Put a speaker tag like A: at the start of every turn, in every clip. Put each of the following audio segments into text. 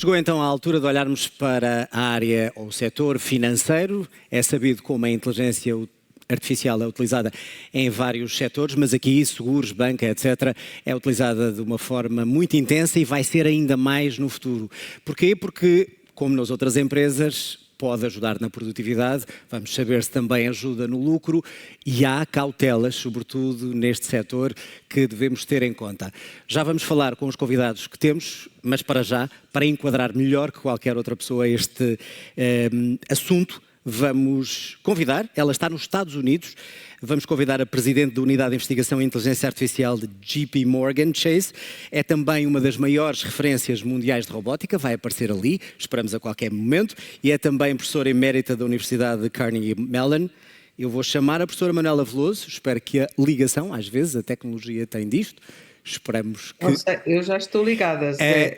A: Chegou então a altura de olharmos para a área ou o setor financeiro. É sabido como a inteligência artificial é utilizada em vários setores, mas aqui seguros, banca, etc., é utilizada de uma forma muito intensa e vai ser ainda mais no futuro. Porquê? Porque, como nas outras empresas, pode ajudar na produtividade, vamos saber se também ajuda no lucro e há cautelas, sobretudo neste setor, que devemos ter em conta. Já vamos falar com os convidados que temos, mas para já, para enquadrar melhor que qualquer outra pessoa este assunto, vamos convidar, ela está nos Estados Unidos, vamos convidar a Presidente da Unidade de Investigação em Inteligência Artificial de JP Morgan Chase, é também uma das maiores referências mundiais de robótica, vai aparecer ali, esperamos a qualquer momento, e é também professora emérita da Universidade de Carnegie Mellon. Eu vou chamar a professora Manuela Veloso, espero que a ligação, às vezes a tecnologia tem disto, esperamos que...
B: Não sei, eu já estou ligada.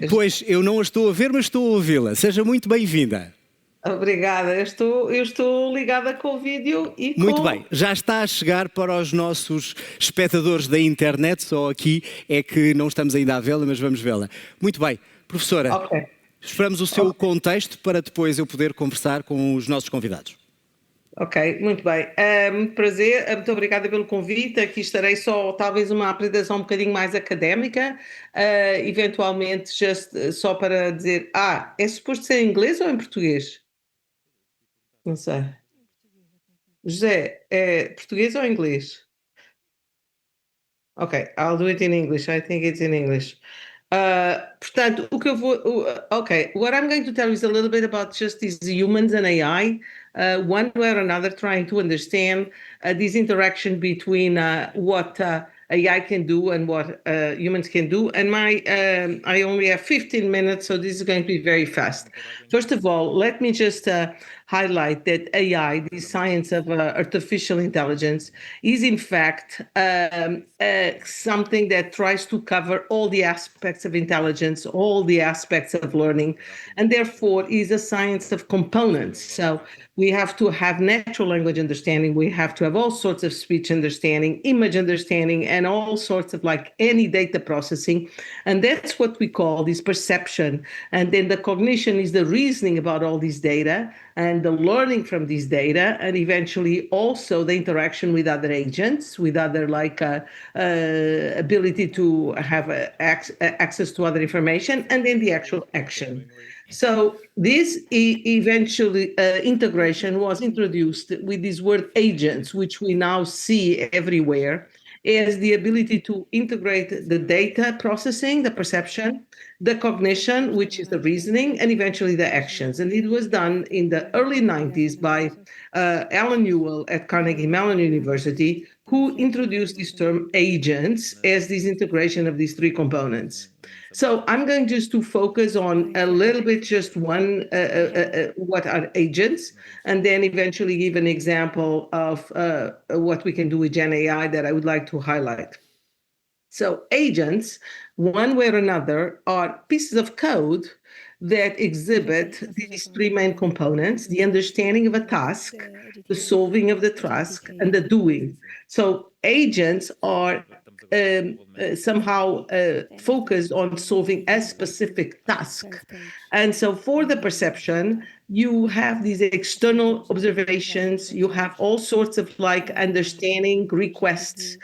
A: Pois, eu não a estou a ver, mas estou a ouvi-la, seja muito bem-vinda.
B: Obrigada, eu estou ligada com o vídeo e
A: Muito bem, já está a chegar para os nossos espectadores da internet, só aqui é que não estamos ainda a vê-la, mas vamos vê-la. Muito bem, professora, esperamos o seu contexto para depois eu poder conversar com os nossos convidados.
B: Ok, muito bem. Muito prazer, muito obrigada pelo convite. Aqui estarei só, talvez, uma apresentação um bocadinho mais académica, eventualmente, só para dizer, é suposto ser em inglês ou em português? Não sei. José, é português ou inglês? Ok, I'll do it in English. I think it's in English. Portanto, o que eu vou. What I'm going to tell you is a little bit about just these humans and AI, one way or another, trying to understand this interaction between what AI can do and what humans can do. And I only have 15 minutes, so this is going to be very fast. First of all, let me just highlight that AI, the science of artificial intelligence, is in fact something that tries to cover all the aspects of intelligence, all the aspects of learning, and therefore is a science of components. So we have to have natural language understanding, we have to have all sorts of speech understanding, image understanding, and all sorts of like any data processing. And that's what we call this perception. And then the cognition is the reasoning about all this data and the learning from this data, and eventually also the interaction with other agents, with other ability to have access to other information, and then the actual action. So this eventually integration was introduced with this word agents, which we now see everywhere, as the ability to integrate the data processing, the perception, the cognition, which is the reasoning, and eventually the actions. And it was done in the early 90s by Alan Newell at Carnegie Mellon University, who introduced this term agents as this integration of these three components. So I'm going just to focus on a little bit just one, what are agents, and then eventually give an example of what we can do with Gen AI that I would like to highlight. So agents, one way or another, are pieces of code that exhibit these three main components: the understanding of a task, the solving of the task, and the doing. So agents are somehow focused on solving a specific task. And so for the perception, you have these external observations, you have all sorts of like understanding requests,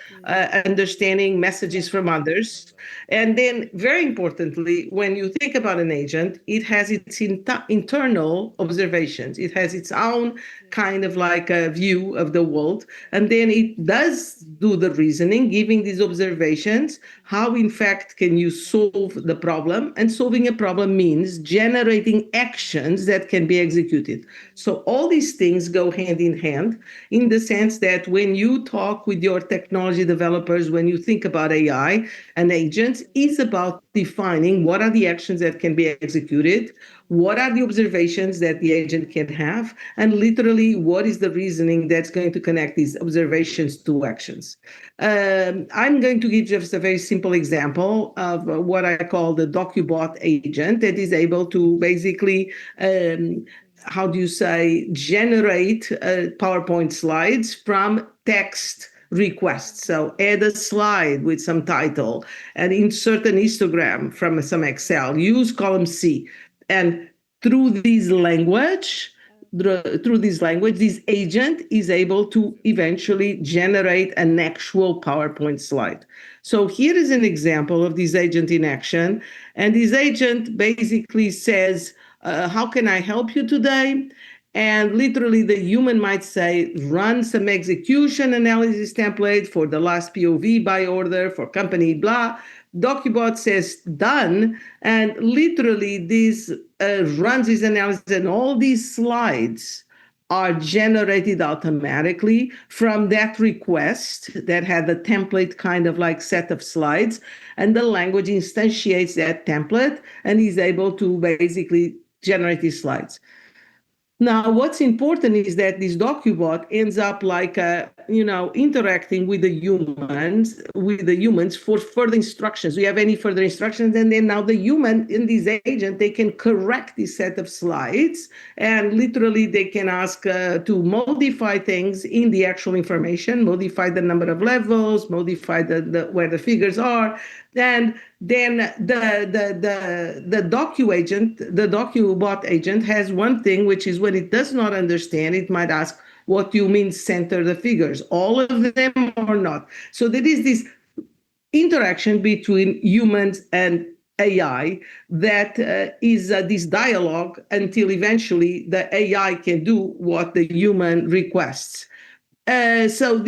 B: understanding messages from others. And then very importantly, when you think about an agent, it has its internal observations. It has its own kind of like a view of the world. And then it does do the reasoning, giving these observations, how in fact can you solve the problem? And solving a problem means generating actions that can be executed. So all these things go hand in hand in the sense that when you talk with your technology developers, when you think about AI and agents, it's about defining what are the actions that can be executed, what are the observations that the agent can have, and literally what is the reasoning that's going to connect these observations to actions. I'm going to give just a very simple example of what I call the DocuBot agent that is able to basically generate PowerPoint slides from text requests. So add a slide with some title and insert an histogram from some Excel, use column C. And through this language, this agent is able to eventually generate an actual PowerPoint slide. So here is an example of this agent in action. And this agent basically says, how can I help you today? And literally the human might say, run some execution analysis template for the last POV by order for company blah. DocuBot says done, and literally this runs this analysis, and all these slides are generated automatically from that request that had a template kind of like set of slides, and the language instantiates that template and is able to basically generate these slides. Now, what's important is that this DocuBot ends up like, interacting with the humans for further instructions. Do you have any further instructions? And then now the human in this agent, they can correct this set of slides, and literally they can ask to modify things in the actual information, modify the number of levels, modify the where the figures are. And then the DocuBot agent has one thing, which is when it does not understand, it might ask, what do you mean center the figures? All of them or not? So there is this interaction between humans and AI that is this dialogue until eventually the AI can do what the human requests. So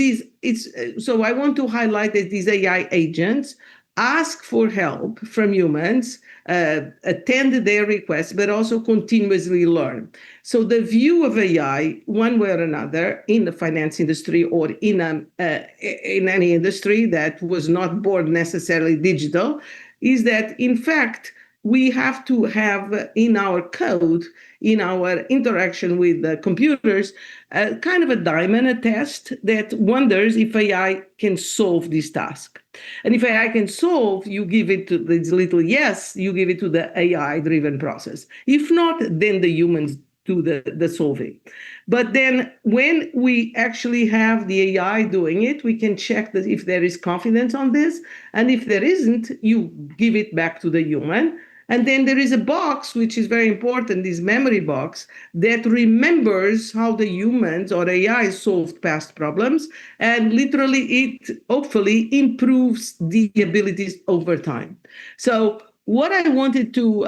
B: I want to highlight that these AI agents ask for help from humans, attend their requests, but also continuously learn. So the view of AI, one way or another, in the finance industry or in any industry that was not born necessarily digital, is that in fact we have to have in our code, in our interaction with the computers, kind of a diamond, a test that wonders if AI can solve this task. And if AI can solve, you give it to this little yes, you give it to the AI-driven process. If not, then the humans do the solving. But then when we actually have the AI doing it, we can check that if there is confidence on this. And if there isn't, you give it back to the human. And then there is a box, which is very important, this memory box, that remembers how the humans or AI solved past problems. And literally, it hopefully improves the abilities over time. So what I wanted to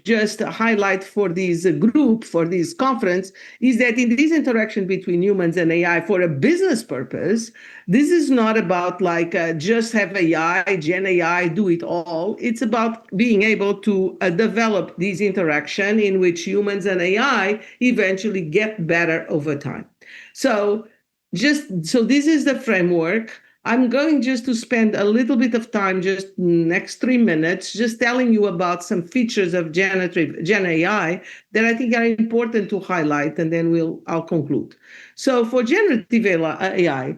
B: just highlight for this group, for this conference, is that in this interaction between humans and AI for a business purpose, this is not about like just have AI, Gen AI, do it all. It's about being able to develop this interaction in which humans and AI eventually get better over time. So this is the framework. I'm going just to spend a little bit of time, just next 3 minutes, just telling you about some features of Gen AI that I think are important to highlight, and then I'll conclude. So for generative AI,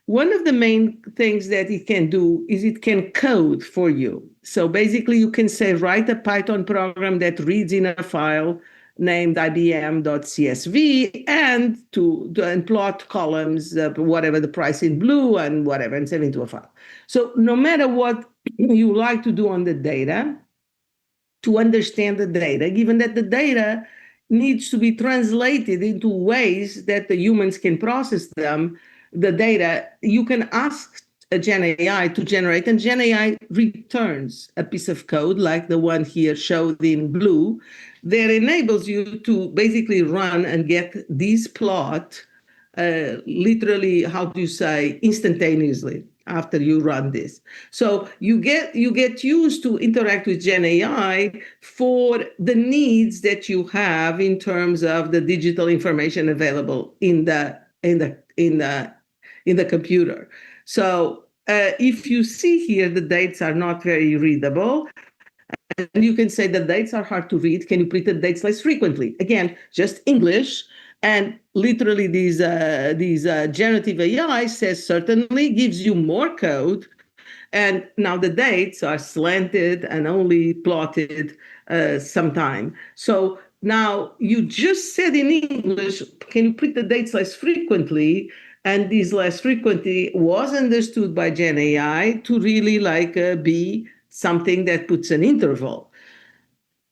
B: one of the main things that it can do is it can code for you. So basically, you can say, write a Python program that reads in a file named ibm.csv and and plot columns, whatever the price in blue and whatever, and send it to a file. So no matter what you like to do on the data, to understand the data, given that the data needs to be translated into ways that the humans can process them, the data, you can ask a Gen AI to generate, and Gen AI returns a piece of code like the one here showed in blue that enables you to basically run and get this plot literally, how do you say, instantaneously after you run this. So you get used to interact with Gen AI for the needs that you have in terms of the digital information available in the computer. So if you see here, the dates are not very readable. And you can say the dates are hard to read. Can you print the dates less frequently? Again, just English. And literally, these generative AI says certainly, gives you more code. And now the dates are slanted and only plotted sometime. So now you just said in English, can you print the dates less frequently? And this less frequently was understood by Gen AI to really be something that puts an interval.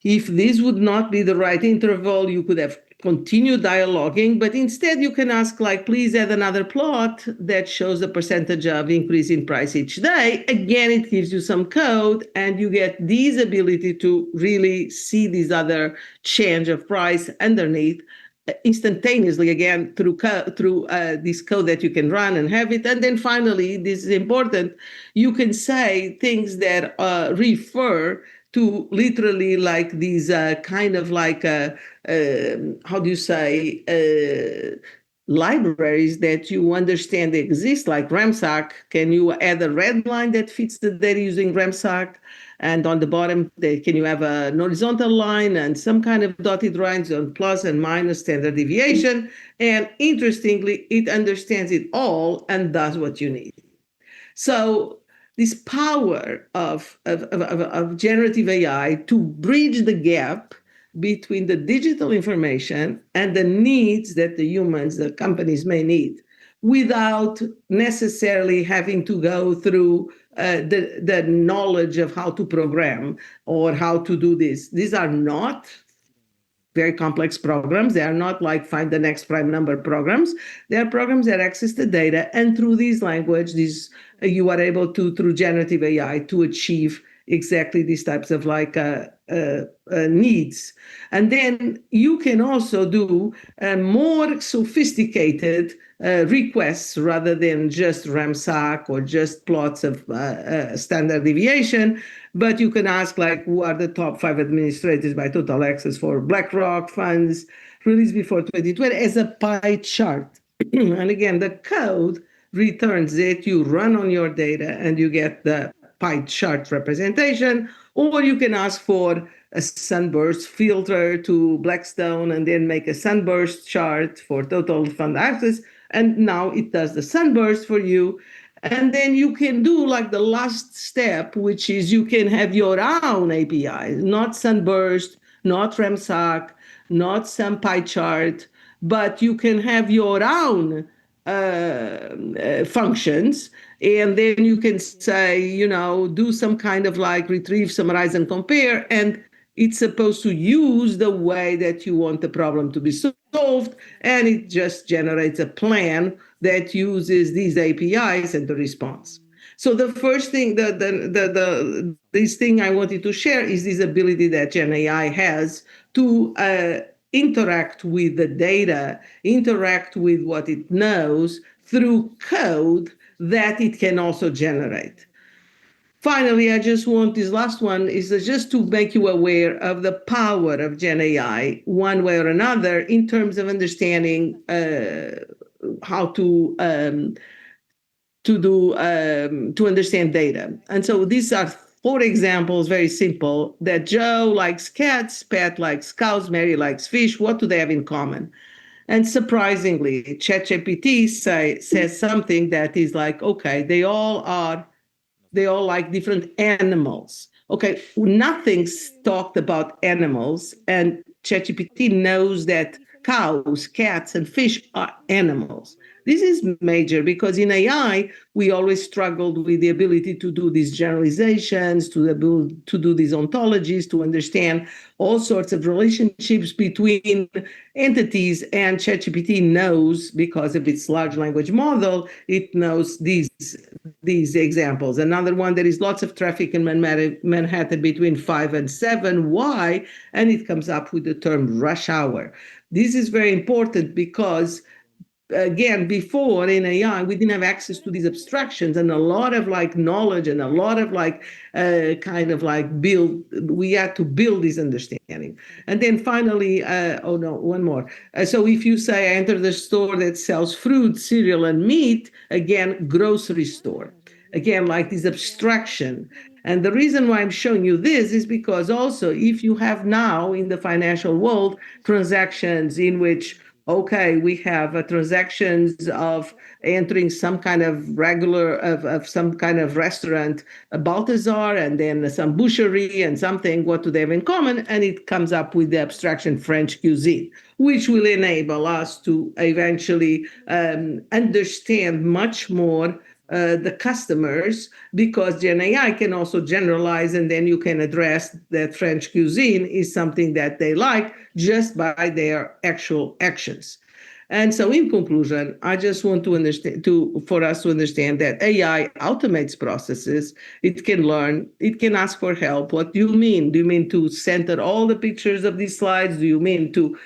B: If this would not be the right interval, you could have continued dialoguing, but instead you can ask, like, please add another plot that shows the percentage of increase in price each day. Again, it gives you some code, and you get this ability to really see this other change of price underneath instantaneously, again, through this code that you can run and have it. And then finally, this is important, you can say things that refer to literally like these kind of like how do you say libraries that you understand exist, like RAMSAC. Can you add a red line that fits the data using RAMSAC? And on the bottom, can you have a horizontal line and some kind of dotted lines on plus and minus standard deviation? And interestingly, it understands it all and does what you need. So this power of generative AI to bridge the gap between the digital information and the needs that the humans, the companies may need, without necessarily having to go through the knowledge of how to program or how to do this. These are not very complex programs. They are not like find the next prime number programs. They are programs that access the data, and through this language, you are able to, through generative AI, to achieve exactly these types of like needs. And then you can also do more sophisticated requests rather than just RAMSAC or just plots of standard deviation. But you can ask, like, who are the top 5 administrators by total access for BlackRock funds released before 2020 as a pie chart. And again, the code returns it, you run on your data, and you get the pie chart representation. Or you can ask for a sunburst filter to Blackstone and then make a sunburst chart for total fund access. And now it does the sunburst for you. And then you can do like the last step, which is you can have your own API, not Sunburst, not RAMSAC, not some pie chart, but you can have your own functions. And then you can say, do some kind of like retrieve, summarize, and compare. And it's supposed to use the way that you want the problem to be solved. And it just generates a plan that uses these APIs and the response. So the first thing, this thing I wanted to share is this ability that Gen AI has to interact with the data, interact with what it knows through code that it can also generate. Finally, I just want this last one is just to make you aware of the power of Gen AI, one way or another, in terms of understanding how to understand data. And so these are 4 examples, very simple, that Joe likes cats, Pat likes cows, Mary likes fish. What do they have in common? And surprisingly, ChatGPT says something that is like, okay, they all like different animals. Okay, nothing's talked about animals, and ChatGPT knows that cows, cats, and fish are animals. This is major because in AI, we always struggled with the ability to do these generalizations, to do these ontologies, to understand all sorts of relationships between entities. And ChatGPT knows, because of its large language model, it knows these examples. Another one, there is lots of traffic in Manhattan between 5 and 7. Why? And it comes up with the term rush hour. This is very important because, again, before in AI, we didn't have access to these abstractions and a lot of like knowledge and a lot of like we had to build this understanding. And then finally, one more. So if you say I enter the store that sells fruit, cereal, and meat, again, grocery store. Again, like this abstraction. And the reason why I'm showing you this is because also if you have now in the financial world transactions in which, okay, we have transactions of entering some kind of of some kind of restaurant, a Balthazar, and then some boucherie and something, what do they have in common? And it comes up with the abstraction French cuisine, which will enable us to eventually understand much more the customers, because Gen AI can also generalize, and then you can address that French cuisine is something that they like just by their actual actions. And so, in conclusion, I just want to understand, for us to understand that AI automates processes. It can learn. It can ask for help. What do you mean? Do you mean to center all the pictures of these slides? Do you mean to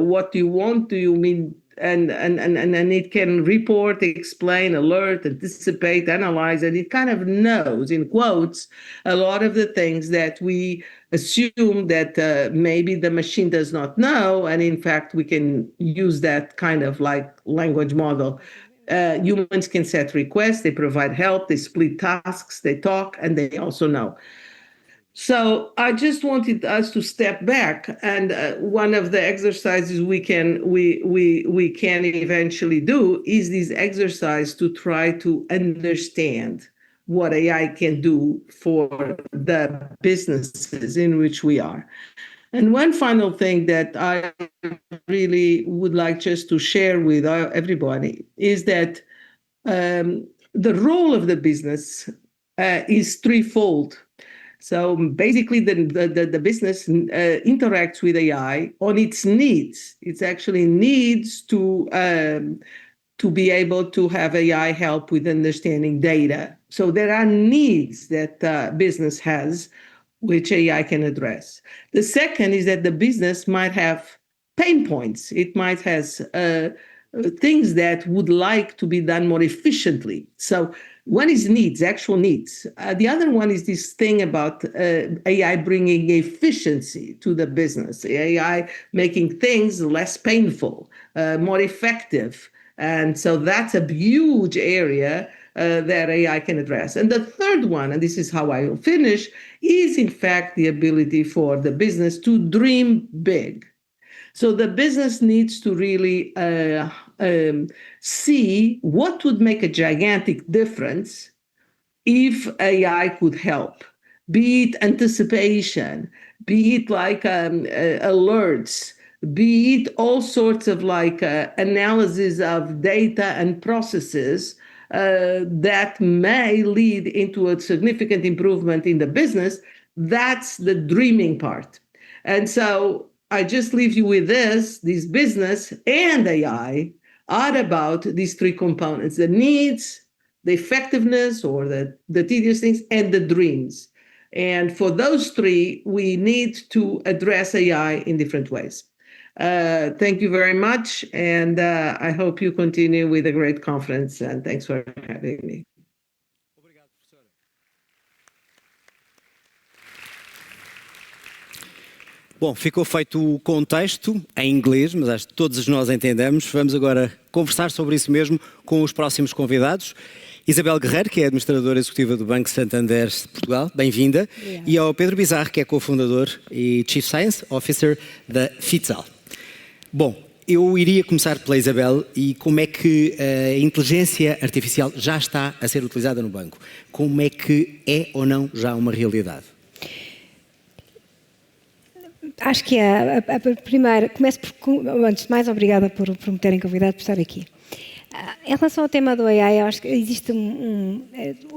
B: what do you want? Do you mean and it can report, explain, alert, anticipate, analyze, and it kind of knows, in quotes, a lot of the things that we assume that maybe the machine does not know, and in fact we can use that kind of like language model. Humans can set requests, they provide help, they split tasks, they talk, and they also know. So I just wanted us to step back, and one of the exercises we can eventually do is this exercise to try to understand what AI can do for the businesses in which we are. And one final thing that I really would like just to share with everybody is that the role of the business is threefold. So basically, the business interacts with AI on its needs. It actually needs to be able to have AI help with understanding data. So there are needs that business has, which AI can address. The second is that the business might have pain points. It might have things that would like to be done more efficiently. So one is needs, actual needs. The other one is this thing about AI bringing efficiency to the business, AI making things less painful, more effective. And so that's a huge area that AI can address. And the third one, and this is how I will finish, is in fact the ability for the business to dream big. So the business needs to really see what would make a gigantic difference if AI could help, be it anticipation, be it like alerts, be it all sorts of like analysis of data and processes that may lead into a significant improvement in the business. That's the dreaming part. And so I just leave you with this business and AI are about these three components: the needs, the effectiveness or the tedious things, and the dreams. And for those three, we need to address AI in different ways. Thank you very much. And I hope you continue with a great conference. And thanks for having me.
A: Bom, ficou feito o contexto em inglês, mas acho que todos nós entendemos. Vamos agora conversar sobre isso mesmo com os próximos convidados. Isabel Guerreiro, que é administradora executiva do Banco Santander de Portugal, bem-vinda. E ao Pedro Bizarro, que é cofundador e Chief Science Officer da Fitzal. Bom, eu iria começar pela Isabel e como é que a inteligência artificial já está a ser utilizada no banco? Como é que é ou não já uma realidade?
C: Acho que a primeira, começo por, antes de mais, obrigada por me terem convidado para estar aqui. Em relação ao tema do AI, eu acho que existe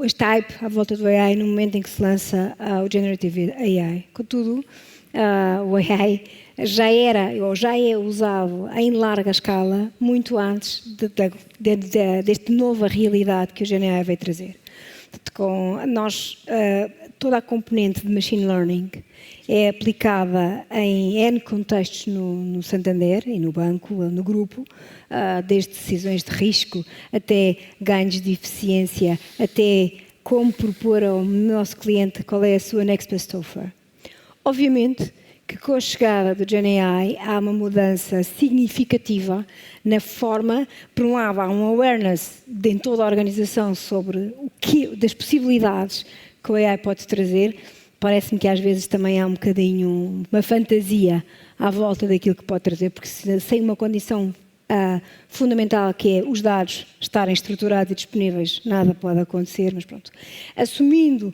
C: este hype à volta do AI no momento em que se lança o Generative AI. Contudo, o AI já era ou já é usado em larga escala muito antes desta nova realidade que o Gen AI veio trazer. Com toda a componente de Machine Learning é aplicada em N contextos no Santander e no banco, no grupo, desde decisões de risco até ganhos de eficiência, até como propor ao nosso cliente qual é a sua next best offer. Obviamente que com a chegada do Gen AI há uma mudança significativa na forma, por um lado há um awareness em toda a organização sobre das possibilidades que o AI pode trazer. Parece-me que às vezes também há um bocadinho uma fantasia à volta daquilo que pode trazer, porque sem uma condição fundamental, que é os dados estarem estruturados e disponíveis, nada pode acontecer, mas pronto. Assumindo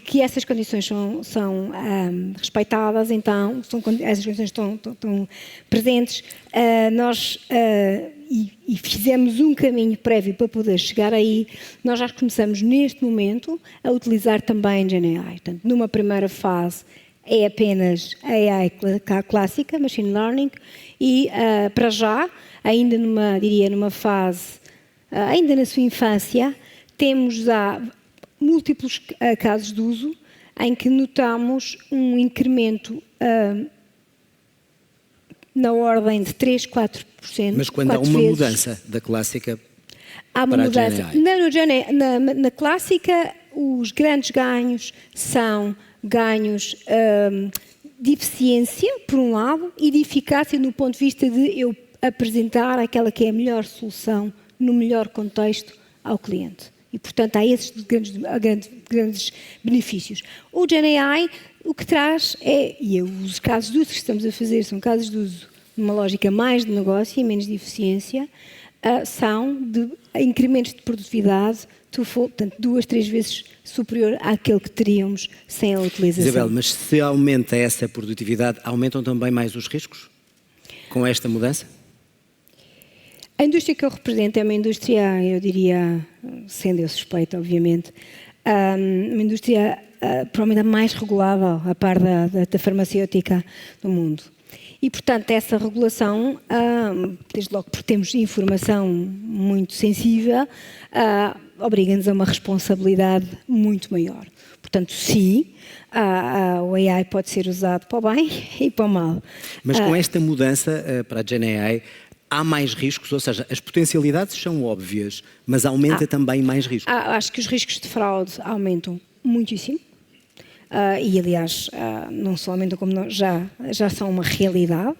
C: que essas condições são respeitadas, então, essas condições estão presentes, e fizemos um caminho prévio para poder chegar aí, nós já começamos neste momento a utilizar também GenAI. Portanto, numa primeira fase, é apenas a AI clássica, Machine Learning, e para já, ainda numa fase, ainda na sua infância, temos já múltiplos casos de uso em que notamos um incremento na ordem de 3, 4%.
A: Mas quando há uma mudança da clássica
C: há uma
A: para
C: mudança.
A: a GenAI?
C: Na clássica, os grandes ganhos são ganhos de eficiência, por um lado, e de eficácia no ponto de vista de eu apresentar aquela que é a melhor solução no melhor contexto ao cliente. E, portanto, há esses grandes benefícios. O GenAI, o que traz e os casos de uso que estamos a fazer são casos de uso numa lógica mais de negócio e menos de eficiência, são de incrementos de produtividade, portanto, 2, 3 vezes superior àquele que teríamos sem a utilização.
A: Isabel, mas se aumenta essa produtividade, aumentam também mais os riscos com esta mudança?
C: A indústria que eu represento é uma indústria, eu diria, sendo eu suspeita, obviamente, uma indústria provavelmente a mais regulável, a par da farmacêutica do mundo. E, portanto, essa regulação, desde logo porque temos informação muito sensível, obriga-nos a uma responsabilidade muito maior. Portanto, sim, o AI pode ser usado para o bem e para o mal.
A: Mas com esta mudança para a GenAI, há mais riscos? Ou seja, as potencialidades são óbvias, mas aumenta também mais riscos?
C: Acho que os riscos de fraude aumentam muitíssimo. E, aliás, não só aumentam como já são uma realidade.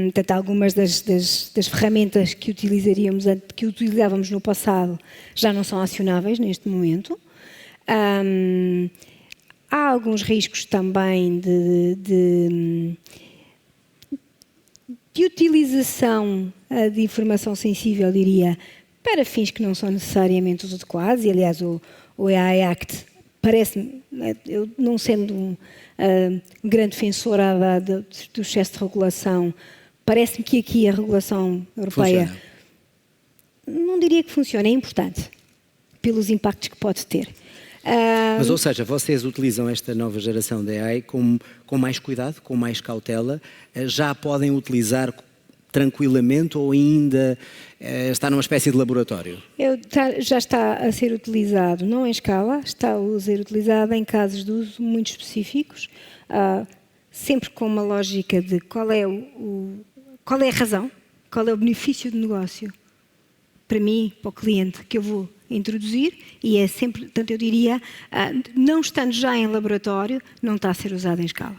C: Portanto, algumas das ferramentas que utilizávamos no passado já não são acionáveis neste momento. Há alguns riscos também de utilização de informação sensível, diria, para fins que não são necessariamente os adequados. E, aliás, o AI Act parece-me, eu não sendo um grande defensora do excesso de regulação, parece-me que aqui a regulação europeia
A: funciona.
C: Não diria que funciona, é importante pelos impactos que pode ter.
A: Mas, ou seja, vocês utilizam esta nova geração de AI com mais cuidado, com mais cautela, já podem utilizar tranquilamente ou ainda está numa espécie de laboratório?
C: Já está a ser utilizado, não em escala, está a ser utilizado em casos de uso muito específicos, sempre com uma lógica de qual é a razão, qual é o benefício de negócio para mim, para o cliente que eu vou introduzir, e é sempre, portanto eu diria, não estando já em laboratório, não está a ser usado em escala.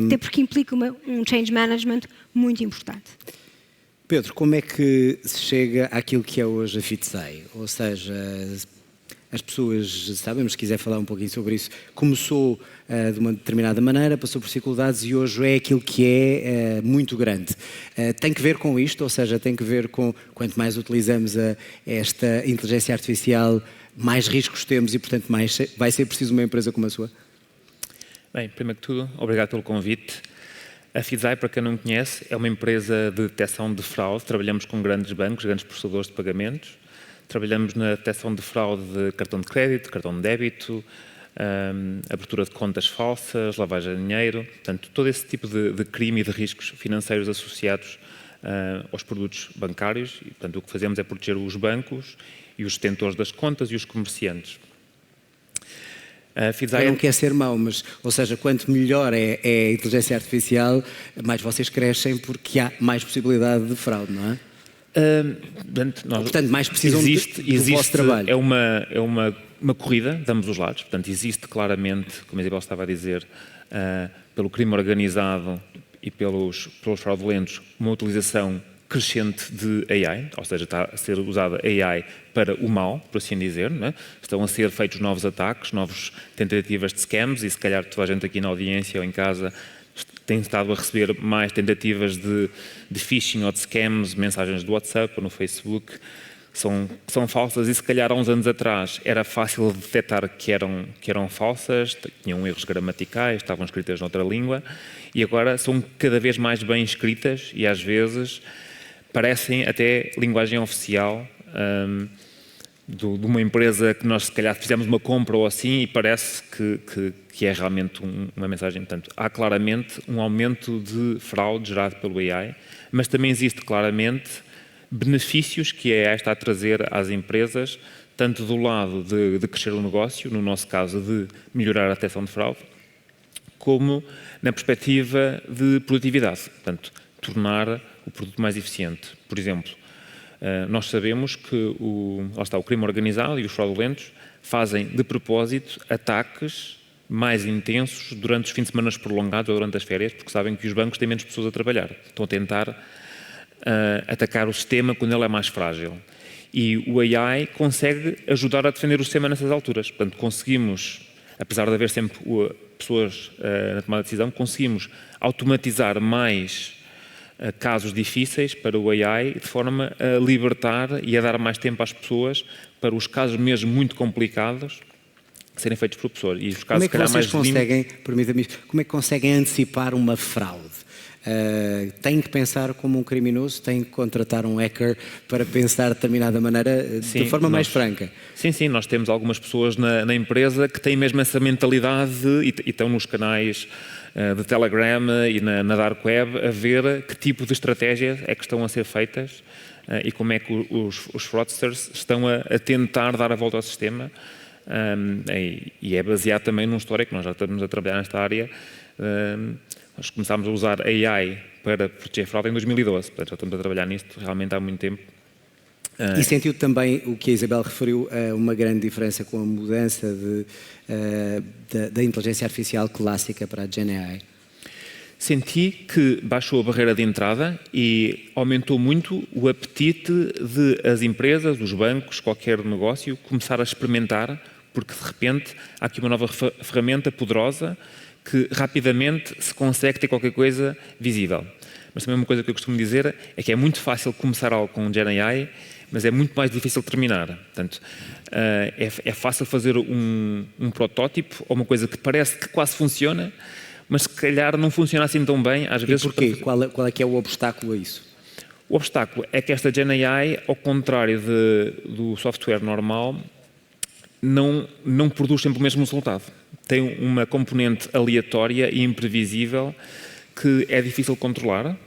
C: Até porque implica um change management muito importante.
A: Pedro, como é que se chega àquilo que é hoje a FITSAI? Ou seja, as pessoas sabem, mas se quiser falar um pouquinho sobre isso, começou de uma determinada maneira, passou por dificuldades e hoje é aquilo que é muito grande. Tem que ver com isto, ou seja, tem que ver com quanto mais utilizamos esta inteligência artificial, mais riscos temos e, portanto, mais vai ser preciso uma empresa como a sua?
D: Bem, primeiro que tudo, obrigado pelo convite. A FITSAI, para quem não conhece, é uma empresa de detecção de fraude. Trabalhamos com grandes bancos, grandes processadores de pagamentos. Trabalhamos na detecção de fraude de cartão de crédito, cartão de débito, abertura de contas falsas, lavagem de dinheiro. Portanto, todo esse tipo de crime e de riscos financeiros associados aos produtos bancários. E, portanto, o que fazemos é proteger os bancos e os detentores das contas e os comerciantes.
A: Eu não quero ser mau, mas, ou seja, quanto melhor é a inteligência artificial, mais vocês crescem porque há mais possibilidade de fraude, não é? Portanto, mais precisam do vosso trabalho.
D: É uma corrida de ambos os lados. Portanto, existe claramente, como a Isabel estava a dizer, pelo crime organizado e pelos fraudulentos, uma utilização crescente de AI, ou seja, está a ser usada AI para o mal, por assim dizer, não é? Estão a ser feitos novos ataques, novas tentativas de scams e se calhar toda a gente aqui na audiência ou em casa têm estado a receber mais tentativas de phishing ou de scams, mensagens do WhatsApp ou no Facebook, que são falsas e se calhar há uns anos atrás era fácil detectar que eram falsas, tinham erros gramaticais, estavam escritas noutra língua e agora são cada vez mais bem escritas e às vezes parecem até linguagem oficial de uma empresa que nós se calhar fizemos uma compra ou assim e parece que é realmente uma mensagem. Portanto, há claramente um aumento de fraude gerado pelo AI, mas também existe claramente benefícios que a AI está a trazer às empresas, tanto do lado de crescer o negócio, no nosso caso de melhorar a detecção de fraude, como na perspectiva de produtividade, portanto, tornar o produto mais eficiente. Por exemplo, nós sabemos que o crime organizado e os fraudulentos fazem de propósito ataques mais intensos durante os fins de semana prolongados ou durante as férias, porque sabem que os bancos têm menos pessoas a trabalhar. Estão a tentar atacar o sistema quando ele é mais frágil. E o AI consegue ajudar a defender o sistema nessas alturas. Portanto, conseguimos, apesar de haver sempre pessoas na tomada de decisão, conseguimos automatizar mais casos difíceis para o AI, de forma a libertar e a dar mais tempo às pessoas para os casos mesmo muito complicados serem feitos por pessoas. E os casos,
A: como é que vocês conseguem, permita-me, como é que conseguem antecipar uma fraude? Têm que pensar como um criminoso, têm que contratar um hacker para pensar de determinada maneira, de forma mais franca.
D: Sim, nós temos algumas pessoas na empresa que têm mesmo essa mentalidade e estão nos canais de Telegram e na Dark Web a ver que tipo de estratégias é que estão a ser feitas e como é que os fraudsters estão a tentar dar a volta ao sistema. E é baseado também num histórico, nós já estamos a trabalhar nesta área. Nós começámos a usar AI para proteger fraude em 2012, portanto já estamos a trabalhar nisto realmente há muito tempo.
A: E sentiu também o que a Isabel referiu, uma grande diferença com a mudança da inteligência artificial clássica para a Gen AI?
D: Senti que baixou a barreira de entrada e aumentou muito o apetite de as empresas, os bancos, qualquer negócio, começar a experimentar, porque de repente há aqui uma nova ferramenta poderosa que rapidamente se consegue ter qualquer coisa visível. Mas também uma coisa que eu costumo dizer é que é muito fácil começar algo com Gen AI, mas é muito mais difícil terminar. Portanto, é fácil fazer um protótipo ou uma coisa que parece que quase funciona, mas se calhar não funciona assim tão bem. Às vezes.
A: Porquê? Qual é que é o obstáculo a isso?
D: O obstáculo é que esta Gen AI, ao contrário do software normal, não produz sempre o mesmo resultado. Tem uma componente aleatória e imprevisível que é difícil controlar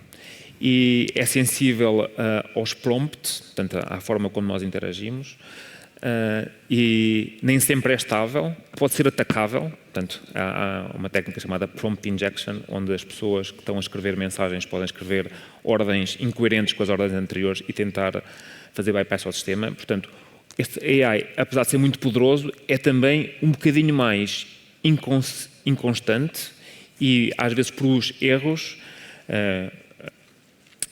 D: e é sensível aos prompts, portanto, à forma como nós interagimos, e nem sempre é estável, pode ser atacável. Portanto, há uma técnica chamada prompt injection, onde as pessoas que estão a escrever mensagens podem escrever ordens incoerentes com as ordens anteriores e tentar fazer bypass ao sistema. Portanto, este AI, apesar de ser muito poderoso, é também um bocadinho mais inconstante e às vezes produz erros,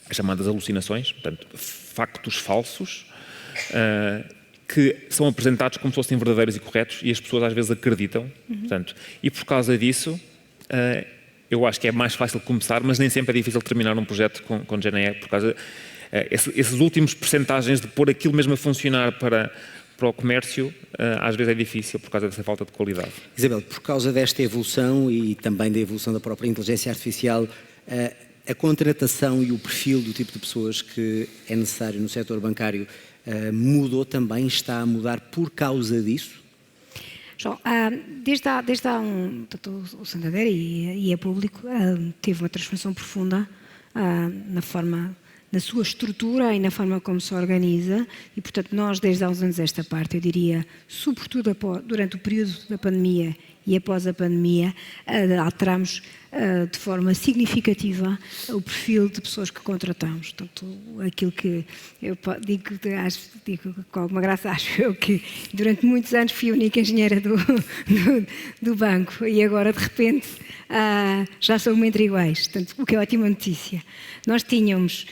D: as chamadas alucinações, portanto, factos falsos, que são apresentados como se fossem verdadeiros e corretos e as pessoas às vezes acreditam. Portanto, e por causa disso, eu acho que é mais fácil começar, mas nem sempre é difícil terminar um projeto com Gen AI, por causa esses últimos percentagens de pôr aquilo mesmo a funcionar para o comércio, às vezes é difícil por causa dessa falta de qualidade.
A: Isabel, por causa desta evolução e também da evolução da própria inteligência artificial, a contratação e o perfil do tipo de pessoas que é necessário no setor bancário mudou também, está a mudar por causa disso?
C: João, desde há o Santander e é público, teve uma transformação profunda na sua estrutura e na forma como se organiza e, portanto, nós desde há uns anos esta parte, eu diria, sobretudo durante o período da pandemia e após a pandemia, alteramos de forma significativa o perfil de pessoas que contratamos. Portanto, aquilo que eu digo com alguma graça, acho eu que durante muitos anos fui a única engenheira do banco e agora, de repente, já somos entre iguais, portanto, o que é ótima notícia. Nós tínhamos...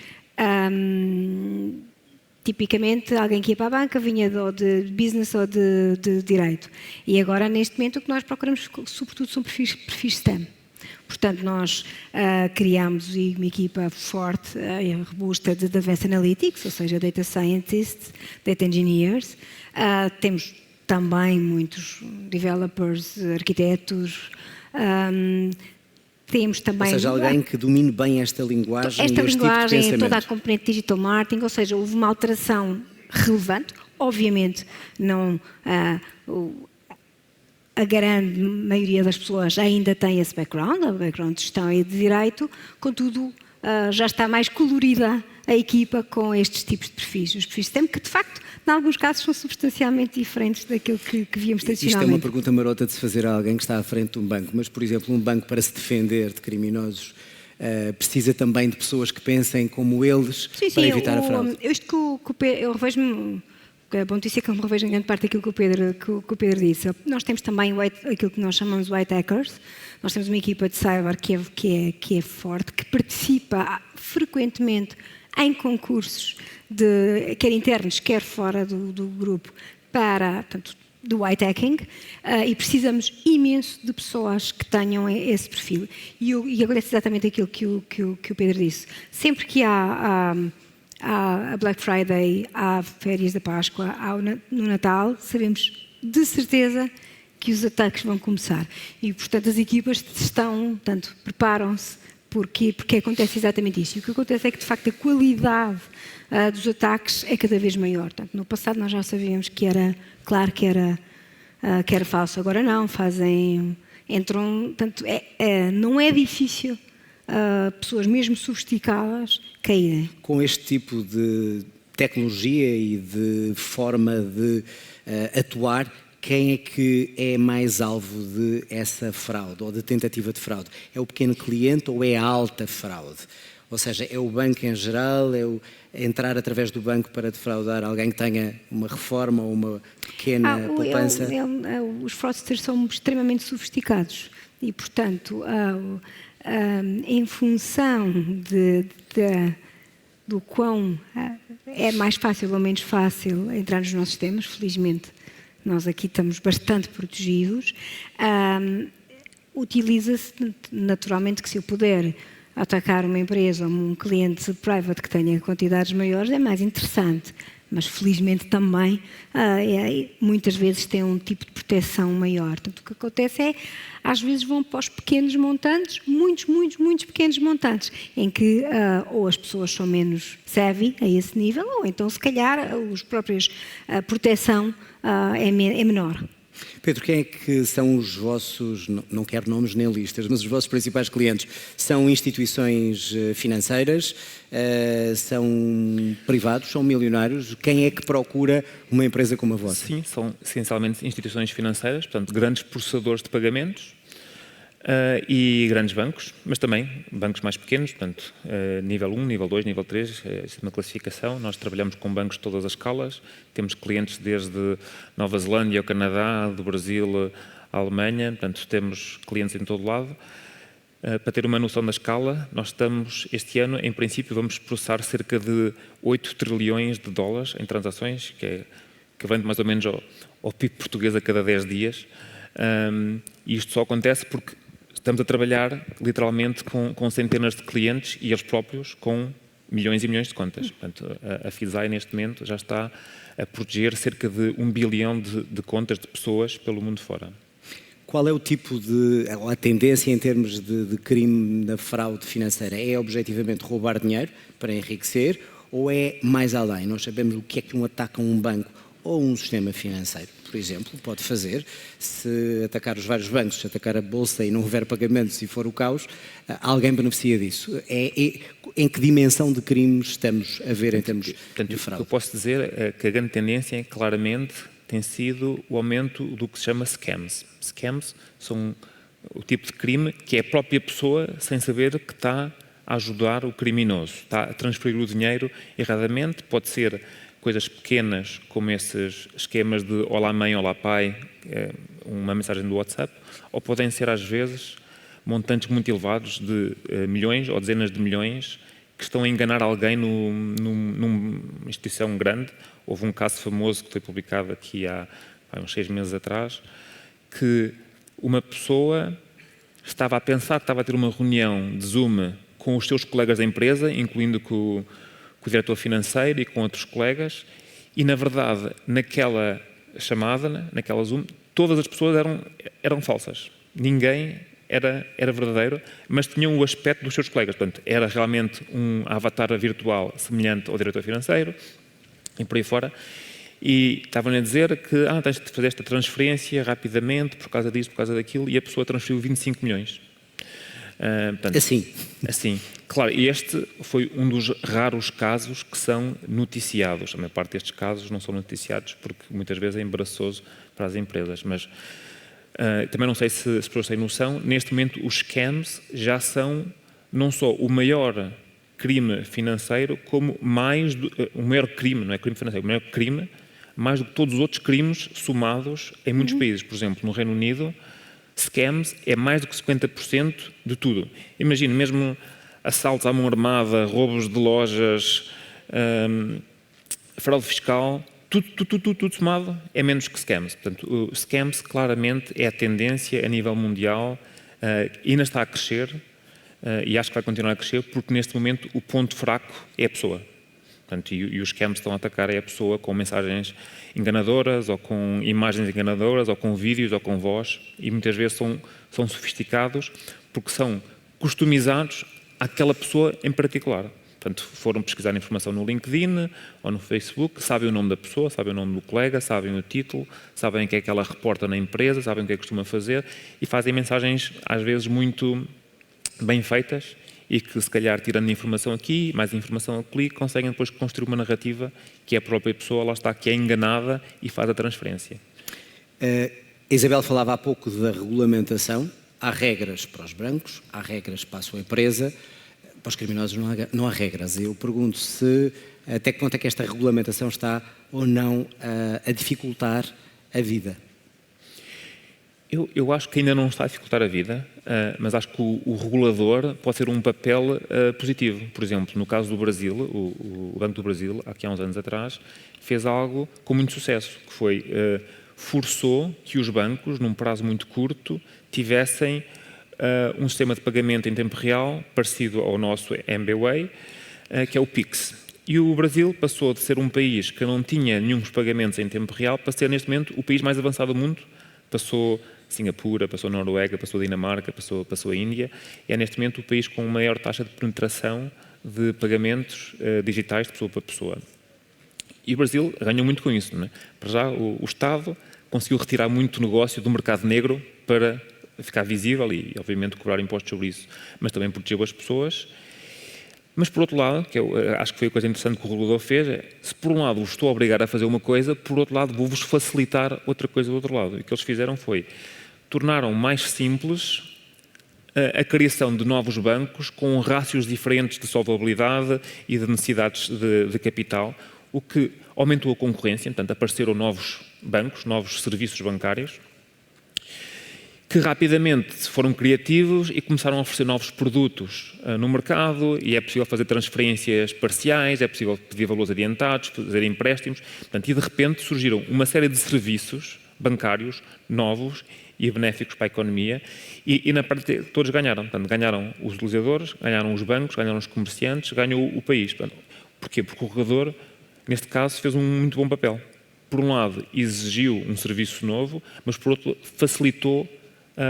C: tipicamente alguém que ia para a banca vinha de business ou de direito e agora neste momento o que nós procuramos sobretudo são perfis STEM Portanto, nós criámos uma equipa forte e robusta de Advanced Analytics, ou seja, Data Scientists, Data Engineers. Temos também muitos developers, arquitetos. Temos também...
A: Ou seja, alguém que domine bem esta linguagem
C: esta
A: e este
C: linguagem,
A: tipo de pensamento.
C: toda a componente digital marketing, ou seja, houve uma alteração relevante. Obviamente, não... a grande maioria das pessoas ainda tem esse background, o background de gestão e de direito, contudo, já está mais colorida a equipa com estes tipos de perfis. Os perfis de STEM, que de facto, em alguns casos, são substancialmente diferentes daquilo que víamos tradicionalmente.
A: Isto é uma pergunta marota de se fazer a alguém que está à frente de um banco, mas, por exemplo, um banco para se defender de criminosos precisa também de pessoas que pensem como eles para evitar a fraude.
C: Eu revejo-me... É bom notícia que eu me revejo em grande parte daquilo que o Pedro disse. Nós temos também aquilo que nós chamamos de white hackers. Nós temos uma equipa de cyber que é forte, que participa frequentemente em concursos, quer internos, quer fora do grupo, portanto, do white hacking, e precisamos imenso de pessoas que tenham esse perfil. E agora é exatamente aquilo que o Pedro disse. Sempre que há a Black Friday, há férias da Páscoa, no Natal, sabemos de certeza que os ataques vão começar. E, portanto, as equipas preparam-se porque acontece exatamente isso. E o que acontece é que, de facto, a qualidade dos ataques é cada vez maior. Portanto, no passado nós já sabíamos que era falso, agora não, não é difícil pessoas mesmo sofisticadas caírem.
A: Com este tipo de tecnologia e de forma de atuar, quem é que é mais alvo de essa fraude ou de tentativa de fraude? É o pequeno cliente ou é a alta fraude? Ou seja, é o banco em geral, é entrar através do banco para defraudar alguém que tenha uma reforma ou uma pequena poupança?
C: Os fraudsters são extremamente sofisticados e, portanto, em função do quão é mais fácil ou menos fácil entrar nos nossos sistemas, felizmente nós aqui estamos bastante protegidos, utiliza-se naturalmente que se eu puder atacar uma empresa ou um cliente private que tenha quantidades maiores é mais interessante, mas felizmente também muitas vezes tem um tipo de proteção maior. Portanto, o que acontece é, às vezes vão para os pequenos montantes, muitos pequenos montantes, em que ou as pessoas são menos savvy a esse nível, ou então se calhar a proteção é menor.
A: Pedro, quem é que são os vossos, não quero nomes nem listas, mas os vossos principais clientes? São instituições financeiras? São privados? São milionários? Quem é que procura uma empresa como a vossa?
D: Sim, são essencialmente instituições financeiras, portanto, grandes processadores de pagamentos e grandes bancos, mas também bancos mais pequenos, portanto, nível 1, nível 2, nível 3, isso é uma classificação. Nós trabalhamos com bancos de todas as escalas, temos clientes desde Nova Zelândia, ao Canadá, do Brasil, à Alemanha, portanto, temos clientes em todo lado. Para ter uma noção da escala, nós estamos, este ano, em princípio, vamos processar cerca de 8 trilhões de dólares em transações, que vem mais ou menos ao PIB português a cada 10 dias. E isto só acontece porque estamos a trabalhar literalmente com centenas de clientes e eles próprios com milhões e milhões de contas. Portanto, a FISAI neste momento já está a proteger cerca de 1 bilhão de contas de pessoas pelo mundo fora.
A: Qual é o tipo a tendência em termos de crime da fraude financeira? É objetivamente roubar dinheiro para enriquecer ou é mais além? Nós sabemos o que é que um ataque a um banco ou um sistema financeiro, por exemplo, pode fazer. Se atacar os vários bancos, se atacar a bolsa e não houver pagamentos, se for o caos, alguém beneficia disso. Em que dimensão de crimes estamos a ver em termos de fraude?
D: O que eu posso dizer é que a grande tendência claramente tem sido o aumento do que se chama scams. Scams são o tipo de crime que é a própria pessoa sem saber que está a ajudar o criminoso, está a transferir o dinheiro erradamente, pode ser coisas pequenas, como esses esquemas de olá mãe, olá pai, uma mensagem do WhatsApp, ou podem ser às vezes montantes muito elevados de milhões ou dezenas de milhões que estão a enganar alguém numa instituição grande. Houve um caso famoso que foi publicado aqui há uns 6 meses atrás, que uma pessoa estava a pensar que estava a ter uma reunião de Zoom com os seus colegas da empresa, incluindo com o diretor financeiro e com outros colegas, e, na verdade, naquela chamada, naquela Zoom, todas as pessoas eram falsas. Ninguém era verdadeiro, mas tinham o aspecto dos seus colegas. Portanto, era realmente um avatar virtual semelhante ao diretor financeiro e por aí fora. E estavam a dizer que tens de fazer esta transferência rapidamente por causa disso, por causa daquilo, e a pessoa transferiu 25 milhões. Portanto, assim. Claro, e este foi um dos raros casos que são noticiados. A maior parte destes casos não são noticiados porque muitas vezes é embaraçoso para as empresas. Mas também não sei se as pessoas têm noção, neste momento os scams já são não só o maior crime financeiro, como o maior crime, não é crime financeiro, o maior crime, mais do que todos os outros crimes somados em muitos países. Por exemplo, no Reino Unido, scams é mais do que 50% de tudo. Imagina, mesmo assaltos à mão armada, roubos de lojas, fraude fiscal, tudo somado é menos que scams. Portanto, o scams claramente é a tendência a nível mundial, ainda está a crescer e acho que vai continuar a crescer porque neste momento o ponto fraco é a pessoa. Portanto, e os scams estão a atacar a pessoa com mensagens enganadoras, ou com imagens enganadoras, ou com vídeos, ou com voz, e muitas vezes são sofisticados porque são customizados àquela pessoa em particular. Portanto, foram pesquisar informação no LinkedIn ou no Facebook, sabem o nome da pessoa, sabem o nome do colega, sabem o título, sabem o que é que ela reporta na empresa, sabem o que é que costuma fazer, e fazem mensagens, às vezes, muito bem feitas, e que, se calhar, tirando informação aqui, mais informação ali, conseguem depois construir uma narrativa que a própria pessoa, lá está, que é enganada e faz a transferência.
A: A Isabel falava há pouco da regulamentação. Há regras para os bancos, há regras para a sua empresa, para os criminosos não há regras. Eu pergunto se até que ponto é que esta regulamentação está ou não a dificultar a vida.
D: Eu acho que ainda não está a dificultar a vida, mas acho que o regulador pode ter um papel positivo. Por exemplo, no caso do Brasil, o Banco do Brasil, aqui há uns anos atrás, fez algo com muito sucesso, que foi forçou que os bancos, num prazo muito curto, tivessem um sistema de pagamento em tempo real, parecido ao nosso MBWay, que é o Pix. E o Brasil passou de ser um país que não tinha nenhum pagamentos em tempo real para ser, neste momento, o país mais avançado do mundo. Passou Singapura, passou a Noruega, passou a Dinamarca, passou a Índia, e é neste momento o país com maior taxa de penetração de pagamentos digitais de pessoa para pessoa. E o Brasil ganhou muito com isso, não é? Para já, o Estado conseguiu retirar muito negócio do mercado negro para ficar visível e, obviamente, cobrar impostos sobre isso, mas também protegeu as pessoas. Mas, por outro lado, que eu acho que foi a coisa interessante que o regulador fez, é, se por um lado vos estou a obrigar a fazer uma coisa, por outro lado vou-vos facilitar outra coisa do outro lado. E o que eles fizeram foi, tornaram mais simples a criação de novos bancos com rácios diferentes de solvabilidade e de necessidades de capital, o que aumentou a concorrência, portanto, apareceram novos bancos, novos serviços bancários, que rapidamente foram criativos e começaram a oferecer novos produtos no mercado, e é possível fazer transferências parciais, é possível pedir valores adiantados, fazer empréstimos, portanto, e de repente surgiram uma série de serviços bancários novos e benéficos para a economia, e na parte todos ganharam. Portanto, ganharam os utilizadores, ganharam os bancos, ganharam os comerciantes, ganhou o país. Portanto, porquê? Porque o regulador, neste caso, fez um muito bom papel. Por um lado, exigiu um serviço novo, mas por outro, facilitou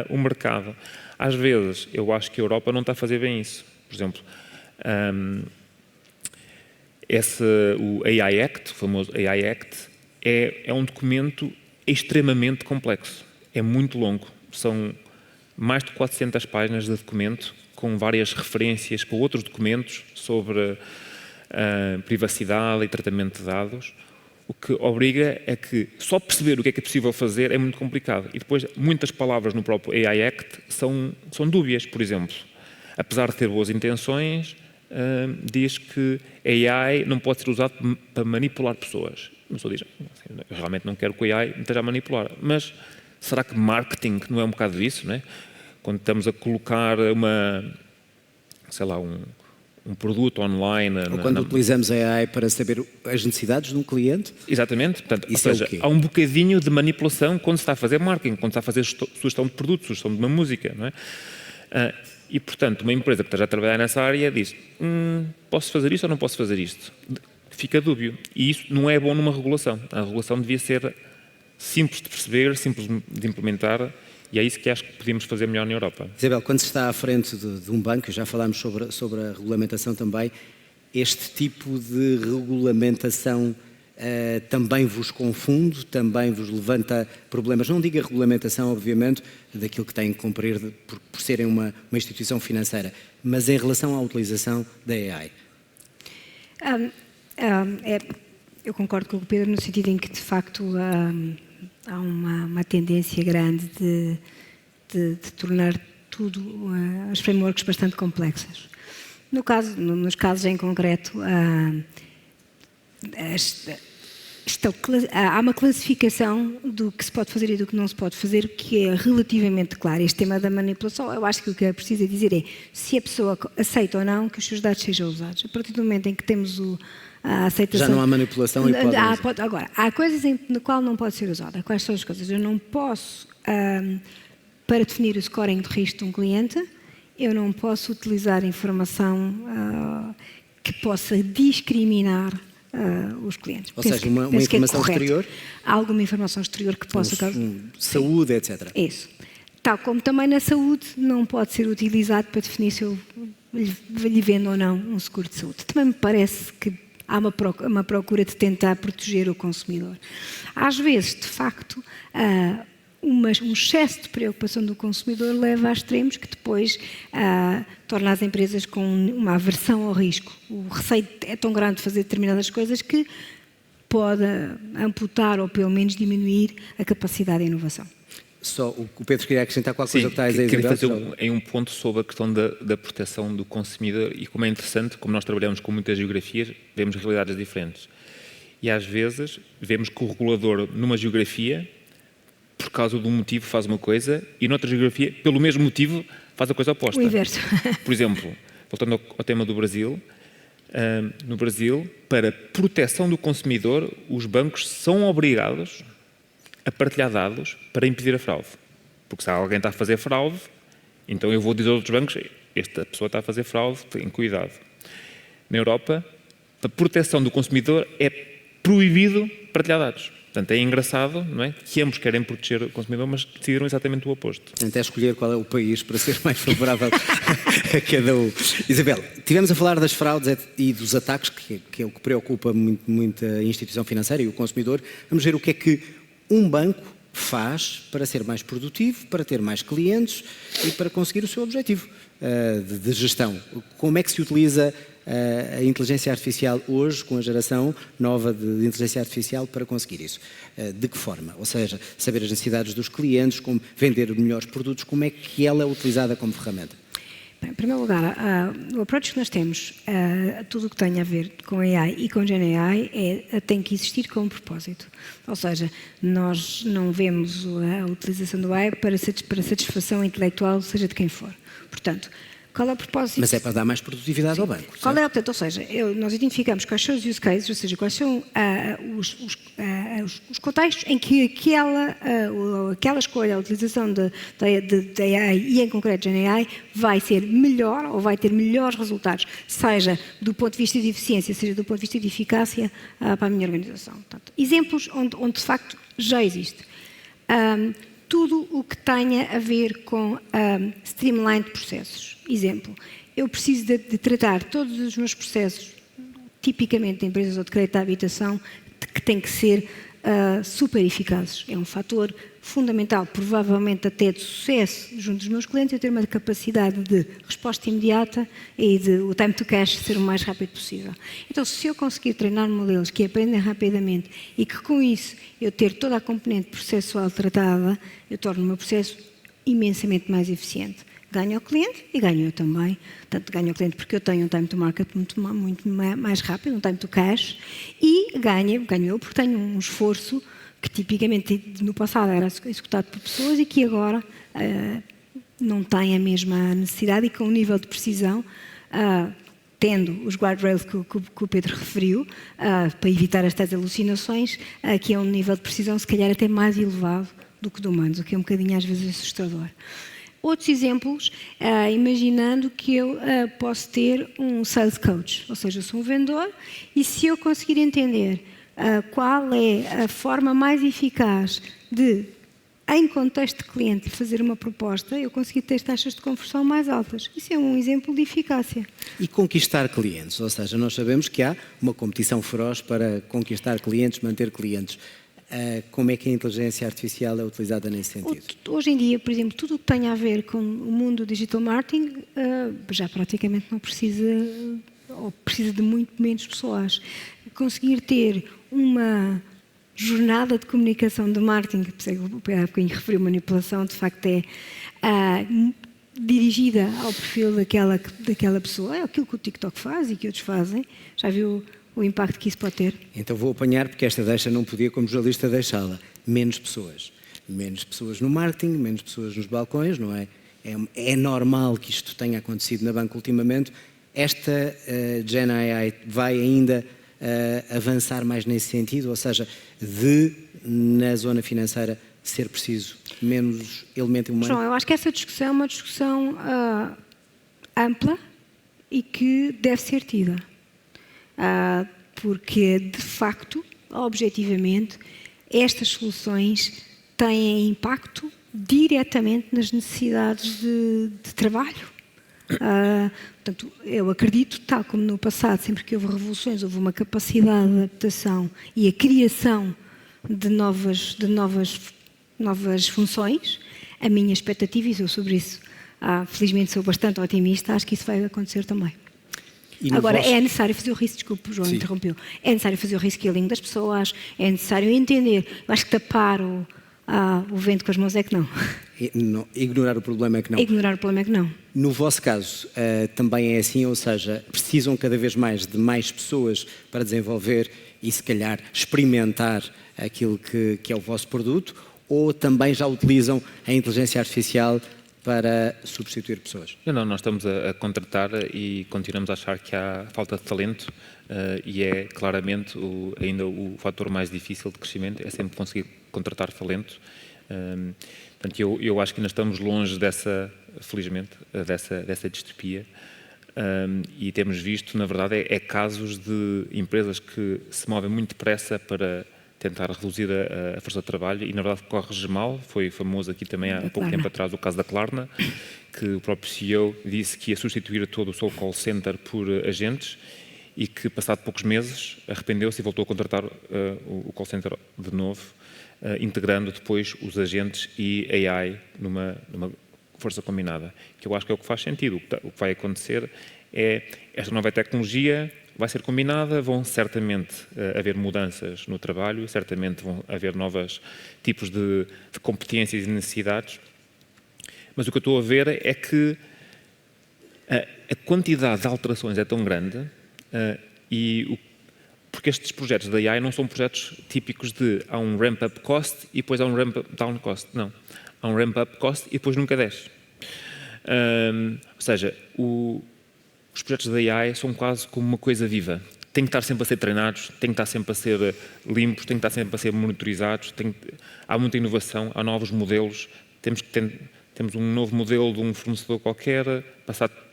D: o mercado. Às vezes, eu acho que a Europa não está a fazer bem isso. Por exemplo, o AI Act, o famoso AI Act, é um documento extremamente complexo. É muito longo. São mais de 400 páginas de documento, com várias referências para outros documentos sobre privacidade e tratamento de dados. O que obriga é que só perceber o que é possível fazer é muito complicado. E depois, muitas palavras no próprio AI Act são dúbias. Por exemplo, apesar de ter boas intenções, diz que AI não pode ser usado para manipular pessoas. A pessoa diz, eu realmente não quero que o AI me esteja a manipular. Mas será que marketing não é um bocado disso, não é? Quando estamos a colocar um produto online...
A: Ou quando utilizamos a AI para saber as necessidades de um cliente?
D: Exatamente. Portanto,
A: isso ou seja,
D: há um bocadinho de manipulação quando se está a fazer marketing, quando se está a fazer sugestão de produtos, sugestão de uma música, não é? E, portanto, uma empresa que esteja a trabalhar nessa área diz, posso fazer isto ou não posso fazer isto? Fica dúbio. E isso não é bom numa regulação. A regulação devia ser simples de perceber, simples de implementar, e é isso que acho que podíamos fazer melhor na Europa.
A: Isabel, quando se está à frente de um banco, já falámos sobre a regulamentação também, este tipo de regulamentação também vos confunde, também vos levanta problemas? Não digo a regulamentação, obviamente, daquilo que têm que cumprir por serem uma instituição financeira, mas em relação à utilização da AI.
C: Eu concordo com o Pedro no sentido em que, de facto, há uma tendência grande de tornar tudo, as frameworks bastante complexas. Nos casos em concreto, há uma classificação do que se pode fazer e do que não se pode fazer que é relativamente clara. Este tema da manipulação, eu acho que o que é preciso dizer é se a pessoa aceita ou não que os seus dados sejam usados. A partir do momento em que temos a aceitação...
A: Já não há manipulação e pode...
C: Agora, há coisas no qual não pode ser usada. Quais são as coisas? Eu não posso, para definir o scoring de risco de um cliente, eu não posso utilizar informação que possa discriminar os clientes.
A: Ou seja, uma informação exterior?
C: Há alguma informação exterior que possa causar...
A: Saúde, etc.
C: Isso. Tal como também na saúde não pode ser utilizado para definir se eu lhe vendo ou não um seguro de saúde. Também me parece que há uma procura de tentar proteger o consumidor. Às vezes, de facto, um excesso de preocupação do consumidor leva a extremos que depois torna as empresas com uma aversão ao risco. O receio é tão grande de fazer determinadas coisas que pode amputar ou pelo menos diminuir a capacidade de inovação.
A: Só o Pedro queria acrescentar qualquer coisa que está a dizer.
D: Queria fazer um ponto sobre a questão da proteção do consumidor e como é interessante, como nós trabalhamos com muitas geografias, vemos realidades diferentes. E às vezes vemos que o regulador numa geografia, por causa de um motivo, faz uma coisa e noutra geografia, pelo mesmo motivo, faz a coisa oposta.
C: O inverso.
D: Por exemplo, voltando ao tema do Brasil, no Brasil, para proteção do consumidor, os bancos são obrigados a partilhar dados para impedir a fraude. Porque se alguém está a fazer fraude, então eu vou dizer aos outros bancos, esta pessoa está a fazer fraude, tenham cuidado. Na Europa, a proteção do consumidor é proibido partilhar dados. Portanto, é engraçado, não é? Que ambos querem proteger o consumidor, mas decidiram exatamente o oposto.
A: Até escolher qual é o país para ser mais favorável a cada um. Isabel, tivemos a falar das fraudes e dos ataques, que é o que preocupa muita instituição financeira e o consumidor. Vamos ver o que é que um banco faz para ser mais produtivo, para ter mais clientes e para conseguir o seu objetivo de gestão. Como é que se utiliza a inteligência artificial hoje, com a geração nova de inteligência artificial, para conseguir isso? De que forma? Ou seja, saber as necessidades dos clientes, como vender melhores produtos, como é que ela é utilizada como ferramenta?
C: Bem, em primeiro lugar, o approach que nós temos, tudo o que tem a ver com AI e com Gen AI tem que existir com um propósito. Ou seja, nós não vemos a utilização do AI para satisfação intelectual, seja de quem for. Portanto, qual é o propósito?
A: Mas é para dar mais produtividade ao banco.
C: Qual é, portanto, ou seja, nós identificamos quais são os use cases, ou seja, quais são os contextos em que aquela escolha, a utilização da AI e, em concreto, Gen AI, vai ser melhor ou vai ter melhores resultados, seja do ponto de vista de eficiência, seja do ponto de vista de eficácia para a minha organização. Portanto, exemplos onde de facto já existe. Tudo o que tenha a ver com streamline de processos. Exemplo, eu preciso de tratar todos os meus processos, tipicamente de empresas ou de crédito à habitação, que têm que ser super eficazes. É um fator fundamental, provavelmente até de sucesso junto dos meus clientes, eu ter uma capacidade de resposta imediata e de o time to cash ser o mais rápido possível. Então, se eu conseguir treinar modelos que aprendem rapidamente e que com isso eu ter toda a componente processual tratada, eu torno o meu processo imensamente mais eficiente. Ganho ao cliente e ganho eu também. Portanto, ganho ao cliente porque eu tenho um time to market muito mais rápido, um time to cash, e ganho eu porque tenho um esforço que tipicamente no passado era executado por pessoas e que agora não tem a mesma necessidade e com um nível de precisão, tendo os guardrails que o Pedro referiu, para evitar estas alucinações, que é um nível de precisão se calhar até mais elevado do que do humanos, o que é um bocadinho às vezes assustador. Outros exemplos, imaginando que eu posso ter um sales coach, ou seja, eu sou um vendedor e se eu conseguir entender qual é a forma mais eficaz de, em contexto de cliente, fazer uma proposta, eu conseguir ter taxas de conversão mais altas. Isso é um exemplo de eficácia.
A: E conquistar clientes, ou seja, nós sabemos que há uma competição feroz para conquistar clientes, manter clientes. Como é que a inteligência artificial é utilizada nesse sentido?
C: Hoje em dia, por exemplo, tudo o que tem a ver com o mundo digital marketing já praticamente não precisa, ou precisa de muito menos pessoas. Conseguir ter uma jornada de comunicação de marketing, que há bocadinho referiu manipulação, de facto é dirigida ao perfil daquela pessoa, é aquilo que o TikTok faz e que outros fazem. Já viu o impacto que isso pode ter?
A: Então vou apanhar, porque esta deixa não podia, como jornalista, deixá-la. Menos pessoas. Menos pessoas no marketing, menos pessoas nos balcões, não é? É normal que isto tenha acontecido na banca ultimamente. Esta Gen AI vai ainda avançar mais nesse sentido, ou seja, de, na zona financeira, ser preciso menos elemento humano?
C: João, eu acho que essa discussão é uma discussão ampla e que deve ser tida. Porque, de facto, objetivamente, estas soluções têm impacto diretamente nas necessidades de trabalho. Portanto, eu acredito, tal como no passado, sempre que houve revoluções, houve uma capacidade de adaptação e a criação de novas funções. A minha expectativa, e eu sobre isso, felizmente sou bastante otimista, acho que isso vai acontecer também. Agora, é necessário fazer o risk, desculpe, o João interrompeu, é necessário fazer o reskilling das pessoas, é necessário entender. Eu acho que tapar o vento com as mãos é que não.
A: Ignorar o problema é que não.
C: Ignorar o problema é que não.
A: No vosso caso, também é assim, ou seja, precisam cada vez mais de mais pessoas para desenvolver e, se calhar, experimentar aquilo que é o vosso produto, ou também já utilizam a inteligência artificial para substituir pessoas?
D: Não, nós estamos a contratar e continuamos a achar que há falta de talento e é claramente ainda o fator mais difícil de crescimento, é sempre conseguir contratar talento. Portanto, eu acho que ainda estamos longe felizmente, dessa distopia e temos visto, na verdade, casos de empresas que se movem muito depressa para tentar reduzir a força de trabalho e, na verdade, corre mal. Foi famoso aqui também há pouco tempo atrás o caso da Klarna, que o próprio CEO disse que ia substituir todo o seu call center por agentes e que, passado poucos meses, arrependeu-se e voltou a contratar o call center de novo, integrando depois os agentes e AI numa força combinada, que eu acho que é o que faz sentido. O que vai acontecer é esta nova tecnologia vai ser combinada, vão certamente haver mudanças no trabalho, certamente vão haver novos tipos de competências e necessidades, mas o que eu estou a ver é que a quantidade de alterações é tão grande porque estes projetos da AI não são projetos típicos de há um ramp-up cost e depois há um ramp-down cost. Não. Há um ramp-up cost e depois nunca desce. Ou seja, os projetos da AI são quase como uma coisa viva. Têm que estar sempre a ser treinados, têm que estar sempre a ser limpos, têm que estar sempre a ser monitorizados. Há muita inovação, há novos modelos. Temos um novo modelo de um fornecedor qualquer,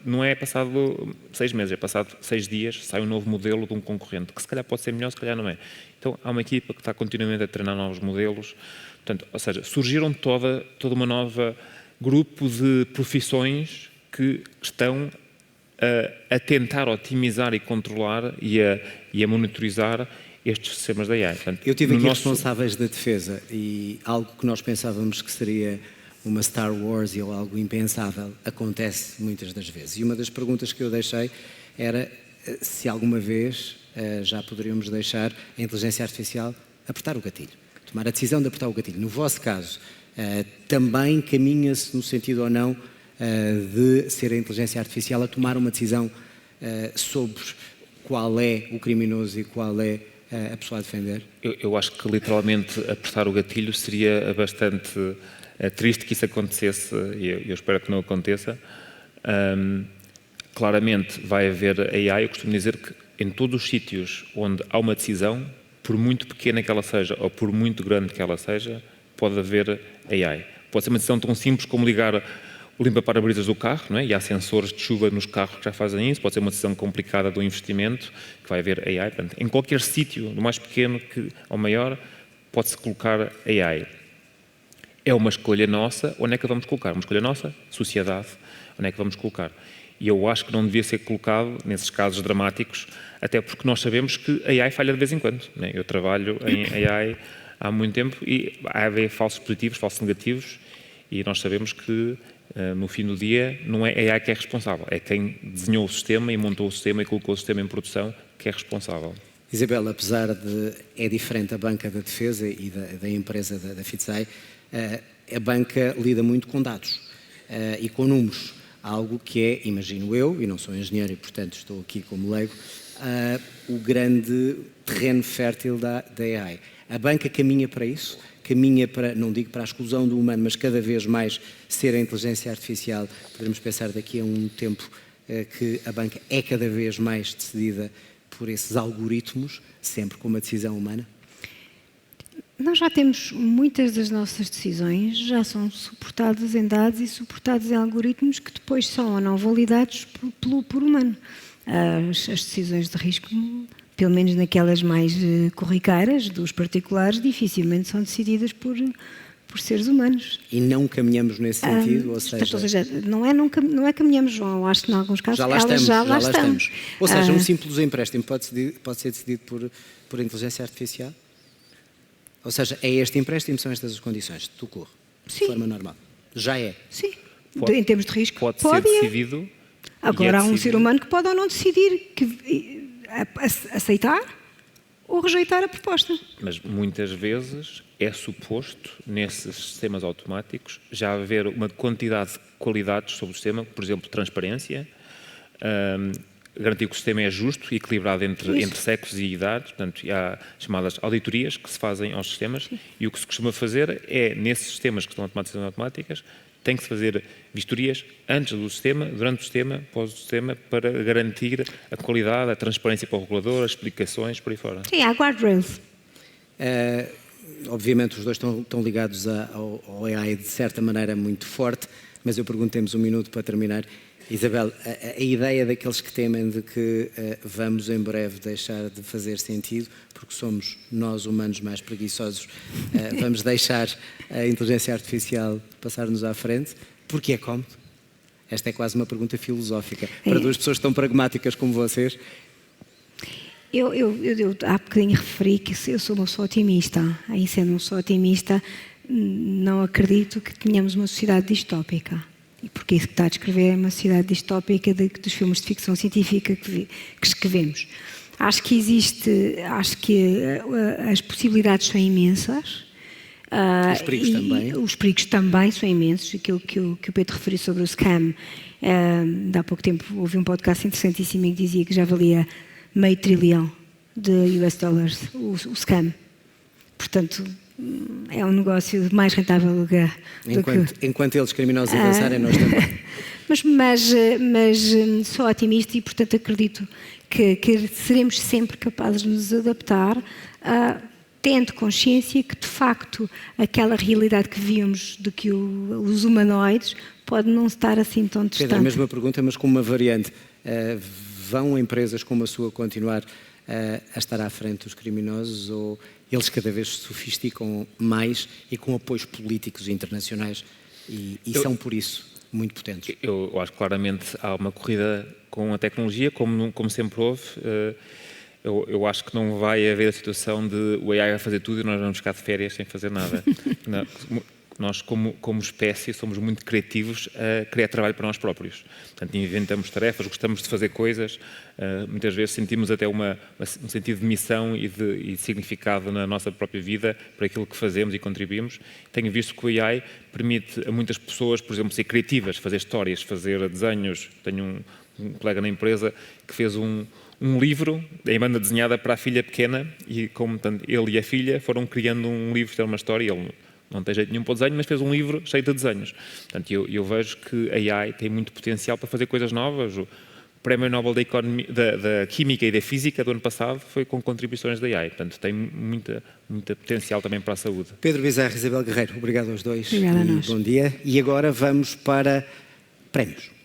D: não é passado 6 meses, é passado 6 dias, sai um novo modelo de um concorrente, que se calhar pode ser melhor, se calhar não é. Então, há uma equipa que está continuamente a treinar novos modelos. Portanto, ou seja, surgiram toda uma nova grupo de profissões que estão a tentar otimizar e controlar e a monitorizar estes sistemas da AI. Portanto,
A: eu tive aqui responsáveis da defesa e algo que nós pensávamos que seria uma Star Wars ou algo impensável acontece muitas das vezes. E uma das perguntas que eu deixei era se alguma vez já poderíamos deixar a inteligência artificial apertar o gatilho, tomar a decisão de apertar o gatilho. No vosso caso, também caminha-se no sentido ou não de ser a inteligência artificial a tomar uma decisão sobre qual é o criminoso e qual é a pessoa a defender?
D: Eu acho que literalmente apertar o gatilho seria bastante triste que isso acontecesse e eu espero que não aconteça. Claramente vai haver AI. Eu costumo dizer que em todos os sítios onde há uma decisão, por muito pequena que ela seja ou por muito grande que ela seja, pode haver AI. Pode ser uma decisão tão simples como ligar o limpa-parabrisas do carro, não é? E há sensores de chuva nos carros que já fazem isso. Pode ser uma decisão complicada do investimento, que vai haver AI. Portanto, em qualquer sítio, do mais pequeno ao maior, pode-se colocar AI. É uma escolha nossa, onde é que a vamos colocar? Uma escolha nossa, sociedade, onde é que vamos colocar? E eu acho que não devia ser colocado nesses casos dramáticos, até porque nós sabemos que a AI falha de vez em quando, não é? Eu trabalho em AI há muito tempo e há falsos positivos, falsos negativos, e nós sabemos que no fim do dia não é a AI que é responsável, é quem desenhou o sistema e montou o sistema e colocou o sistema em produção que é responsável.
A: Isabel, apesar de é diferente a banca da defesa e da empresa da FITSAI, a banca lida muito com dados e com números, algo que é, imagino eu, e não sou engenheiro e portanto estou aqui como leigo, o grande terreno fértil da AI. A banca caminha para isso? Caminha para, não digo para a exclusão do humano, mas cada vez mais ser a inteligência artificial. Podemos pensar daqui a um tempo que a banca é cada vez mais decidida por esses algoritmos, sempre com uma decisão humana?
C: Nós já temos muitas das nossas decisões, já são suportadas em dados e suportadas em algoritmos que depois são ou não validados por humano. As decisões de risco, pelo menos naquelas mais corriqueiras dos particulares, dificilmente são decididas por seres humanos.
A: E não caminhamos nesse sentido? Ou seja,
C: não é caminhamos, João. Eu acho que em alguns casos
A: já lá estamos. Ou seja, um simples empréstimo pode ser decidido por inteligência artificial? Ou seja, é este empréstimo, são estas as condições de socorro, de forma normal. Já é?
C: Sim. Em termos de risco,
D: pode ser decidido.
C: Agora há um ser humano que pode ou não decidir aceitar ou rejeitar a proposta.
D: Mas muitas vezes é suposto, nesses sistemas automáticos, já haver uma quantidade de qualidades sobre o sistema, por exemplo, transparência, garantir que o sistema é justo e equilibrado entre sexos e idades, portanto, há chamadas auditorias que se fazem aos sistemas. Sim. E o que se costuma fazer é, nesses sistemas que estão automatizados automáticas, tem que se fazer vistorias antes do sistema, durante o sistema, pós o sistema, para garantir a qualidade, a transparência para o regulador, as explicações, por aí fora.
C: Sim, há guardrails.
A: Obviamente os dois estão ligados ao AI de certa maneira muito forte, mas eu pergunto, temos um minuto para terminar. Isabel, a ideia daqueles que temem de que vamos em breve deixar de fazer sentido, porque somos nós humanos mais preguiçosos, vamos deixar a inteligência artificial passar-nos à frente, porque é cómodo? Esta é quase uma pergunta filosófica. Para duas pessoas tão pragmáticas como vocês.
C: Eu há bocadinho referi que eu sou uma pessoa otimista. Aí, sendo uma pessoa otimista, não acredito que tenhamos uma sociedade distópica. E porque isso que está a descrever é uma sociedade distópica dos filmes de ficção científica que vemos. Acho que as possibilidades são imensas.
A: Os perigos também.
C: Os perigos também são imensos. Aquilo que o Pedro referiu sobre o scam, há pouco tempo ouvi um podcast interessantíssimo que dizia que já valia $500 bilhão de US dollars o scam. Portanto, é um negócio mais rentável do que...
A: Enquanto eles criminosos avançarem, nós também.
C: Mas sou otimista e, portanto, acredito que seremos sempre capazes de nos adaptar, tendo consciência que, de facto, aquela realidade que víamos de que os humanoides pode não estar assim tão distante.
A: Pedro, a mesma pergunta, mas com uma variante. Vão empresas como a sua continuar a estar à frente dos criminosos ou eles cada vez se sofisticam mais e com apoios políticos internacionais e são, por isso, muito potentes?
D: Eu acho que claramente há uma corrida com a tecnologia, como sempre houve. Eu acho que não vai haver a situação de o AI vai fazer tudo e nós vamos ficar de férias sem fazer nada. Nós, como espécie, somos muito criativos a criar trabalho para nós próprios. Portanto, inventamos tarefas, gostamos de fazer coisas, muitas vezes sentimos até um sentido de missão e de significado na nossa própria vida para aquilo que fazemos e contribuímos. Tenho visto que o AI permite a muitas pessoas, por exemplo, ser criativas, fazer histórias, fazer desenhos. Tenho um colega na empresa que fez um livro em banda desenhada para a filha pequena e como ele e a filha foram criando um livro, ter uma história. Ele não tem jeito nenhum para o desenho, mas fez um livro cheio de desenhos. Portanto, eu vejo que a AI tem muito potencial para fazer coisas novas. O Prémio Nobel da Química e da Física do ano passado foi com contribuições da AI. Portanto, tem muita potencial também para a saúde.
A: Pedro Bizarro e Isabel Guerreiro, obrigado aos dois.
C: Obrigada a nós.
A: Bom dia. E agora vamos para prémios.